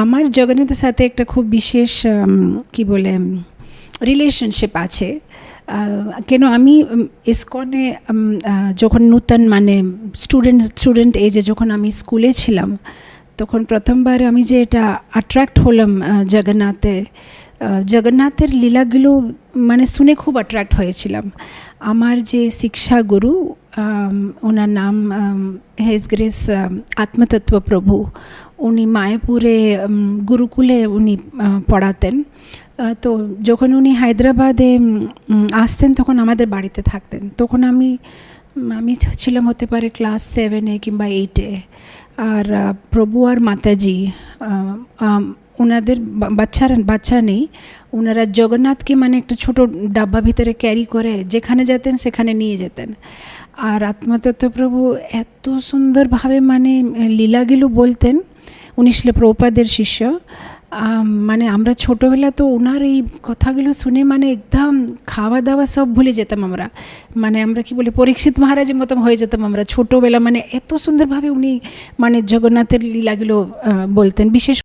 আমার জগন্নাথের সাথে একটা খুব বিশেষ কি বলে রিলেশনশিপ আছে। কেন আমি ইসকনে যখন নূতন মানে স্টুডেন্ট এজে যখন আমি স্কুলে ছিলাম, তখন প্রথমবার আমি যে এটা অ্যাট্রাক্ট হলাম জগন্নাথের লীলাগুলো মানে শুনে খুব অ্যাট্রাক্ট হয়েছিলাম। আমার যে শিক্ষা গুরু, ওনার নাম হেজ গ্রেস আত্মতত্ত্ব প্রভু, উনি মায়াপুরে গুরুকুলে উনি পড়াতেন। তো যখন উনি হায়দ্রাবাদে আসতেন তখন আমাদের বাড়িতে থাকতেন। তখন আমি ছিলাম হতে পারে ক্লাস 7 কিংবা 8। আর প্রভু আর মাতাজি ওনাদের বাচ্চা নেই, ওনারা জগন্নাথকে মানে একটা ছোটো ডাব্বা ভিতরে ক্যারি করে যেখানে যেতেন সেখানে নিয়ে যেতেন। আর আত্মতত্ত্ব প্রভু এত সুন্দরভাবে মানে লীলাগুলো বলতেন। উনি ছিল প্রভুপাদের শিষ্য। মানে আমরা ছোটোবেলা তো ওনার এই কথাগুলো শুনে মানে একদম খাওয়া দাওয়া সব ভুলে যেতাম আমরা। মানে আমরা কি বলি, পরীক্ষিত মহারাজের মতো হয়ে যেতাম আমরা ছোটোবেলা। মানে এত সুন্দরভাবে উনি মানে জগন্নাথের লীলাগুলো বলতেন। বিশেষ